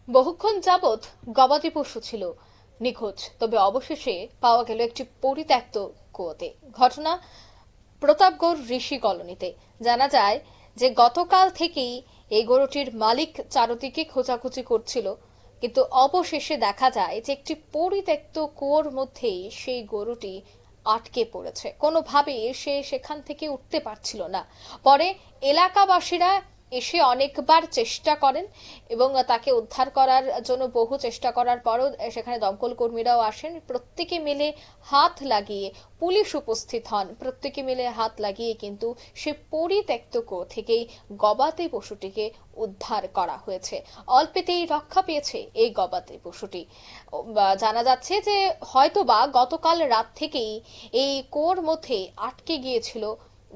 বহুক্ষণ যাবৎ গবাদি পশু ছিল নিখোঁজ, তবে অবশেষে পাওয়া গেল একটি পরিত্যক্ত কুয়োতে। ঘটনা প্রতাপগড় ঋষি কলোনিতে। জানা যায় যে গতকাল থেকেই এই গরুটির মালিক চারদিকে খোঁজাখুঁজি করছিল, কিন্তু অবশেষে দেখা যায় যে একটি পরিত্যক্ত কুয়োর মধ্যেই সেই গরুটি আটকে পড়েছে। কোনোভাবেই সে সেখান থেকে উঠতে পারছিল না। পরে এলাকাবাসীরা এসে অনেকবার চেষ্টা করেন এবং তাকে উদ্ধার করার জন্য বহু চেষ্টা করার পরও সেখানে দমকল কর্মীরাও আসেন। প্রত্যেকে মিলে হাত লাগিয়ে, পুলিশ উপস্থিত হন, প্রত্যেকে মিলে হাত লাগিয়ে কিন্তু সে পরিত্যক্ত কুয়ো থেকেই গবাদি পশুটিকে উদ্ধার করা হয়েছে। অল্পেতেই রক্ষা পেয়েছে এই গবাদি পশুটি। জানা যাচ্ছে যে হয়তোবা গতকাল রাত থেকেই এই কুয়োর মধ্যে আটকে গিয়েছিল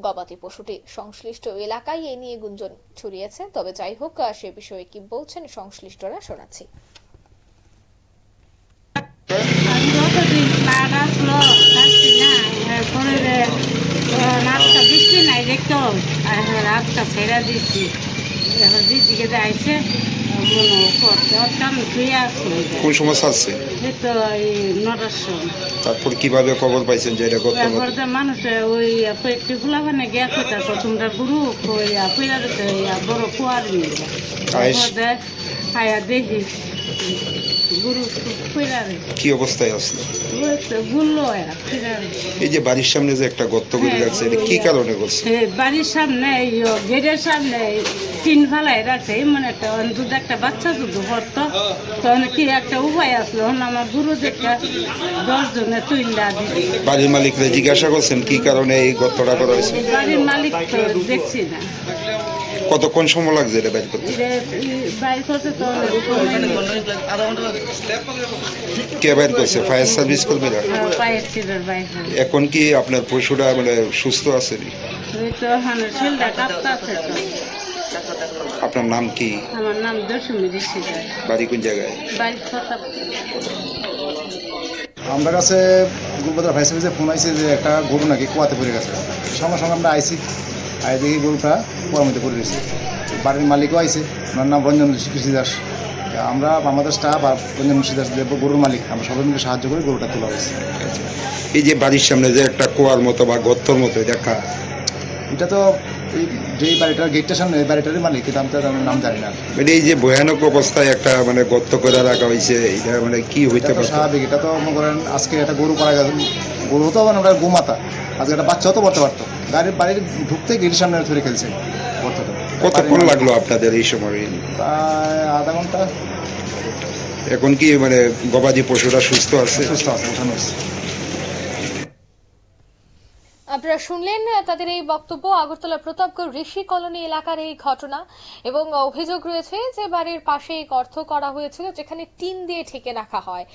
গবাদি পশুটি। সংশ্লিষ্ট এলাকায় এ নিয়ে গুঞ্জন ছড়িয়েছে। তবে যাই হোক, সে বিষয়ে কি বলছেন সংশ্লিষ্টরা শোনাচ্ছি। কোন সমস্যা আছে? তারপর কিভাবে খবর পাইছেন যে এটা মানুষে ওই কয়েকটি গুলা মানে গিয়া কইতাছে তোমরা গুরু বড় কুয়ার খায়া দেখি গুরু কি অবস্থায় আসলো? গুললো এই যে বাড়ির সামনে যে একটা গর্ত করে রাখছে, এটা কি কারণে করছে? বাড়ির সামনে গেটের সামনে তিন ফালাই রাখছে, এমন একটা দুধ একটা বাচ্চা দুধ করতো, তখন কি একটা উপায় আসলো আমার গুরু দেখা 10 জনে তুইলা দিবে। বাড়ির মালিকরা জিজ্ঞাসা করছেন কি কারণে এই গর্তটা করা হয়েছে? বাড়ির মালিক তো দেখছি না। কতক্ষণ সময় লাগছে এটা বাইর করতে? বাইর করতে তো কে বাইর করছে? ফায়ার সার্ভিস কর্মীরা? এখন কি আপনার পশুরা মানে সুস্থ আছে? আপনার নাম কি? আমার নাম দশমী ঋষি। বাড়ি কোন জায়গায়? আমার কাছে গুরুবাজার ফায়ার সার্ভিসে ফোন আইছে যে একটা গরু নাকি কুয়াতে পড়ে গেছে। সঙ্গে সঙ্গে আমরা আইসি, আই দেখি গরুটা কুয়ার মধ্যে পড়ে গেছে। বাড়ির মালিকও আইছে, ওনার নাম রঞ্জন কৃষি দাস। আমরা আমাদের স্টাফ আর রঞ্জন কৃষি দাস গরুর মালিক, আমরা সবাই মিলে সাহায্য করে গরুটা তোলা হয়েছে। এই যে বাড়ির সামনে যে একটা কুয়ার মতো বা গর্তর মতো দেখা, এটা তো যে বাড়িটার গেটটার সামনে বাড়িটারই মালিক, কিন্তু আমি তার নাম জানি না। মানে এই যে ভয়ানক অবস্থায় একটা মানে গর্ত করে রাখা হয়েছে, এটা মানে কি হইতে পারে? স্বাভাবিক, এটা তো মনে করেন আজকে একটা গরু পারা গেছে, গরু তো মানে ওটা গোমাতা, আজকে একটা বাচ্চাও তো পড়তে পারতো, বাড়ির ঢুকতে গেটের সামনে ধরে খেলছে গর্তটা। কতক্ষণ লাগলো আপনাদের এই সময়? প্রায় আধা ঘন্টা। এখন কি মানে গবাদি পশুরা সুস্থ আছে? সুস্থ আছে, ওঠানো হয়েছে। আপনারা শুনলেন তাদের এই বক্তব্য। আগরতলা প্রতাপগড় ঋষি কলোনি এলাকার এই ঘটনা, এবং অভিযোগ রয়েছে যে বাড়ির পাশে গর্ত করা হয়েছিল যেখানে টিন দিয়ে ঢেকে রাখা হয়,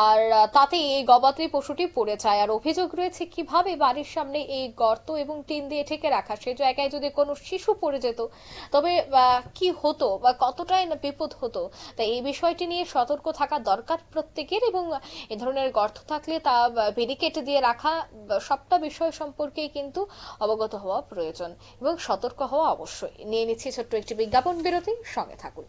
আর তাতে এই গবাদি পশুটি পড়ে যায়। আর অভিযোগ রয়েছে কিভাবে বাড়ির সামনে এই গর্ত এবং টিন দিয়ে ঢেকে রাখা, সেই জায়গায় যদি কোনো শিশু পড়ে যেত তবে কি হতো বা কতটাই না বিপদ হতো। তাই এই বিষয়টি নিয়ে সতর্ক থাকা দরকার প্রত্যেকের, এবং এ ধরনের গর্ত থাকলে তা ব্যারিকেড দিয়ে রাখা, সবটা বিষয় সম্পর্কে কিন্তু অবগত হওয়া প্রয়োজন এবং সতর্ক হওয়া অবশ্যই। নিয়ে নিচ্ছি ছোট্ট একটি বিজ্ঞাপন বিরতি, সঙ্গে থাকুন।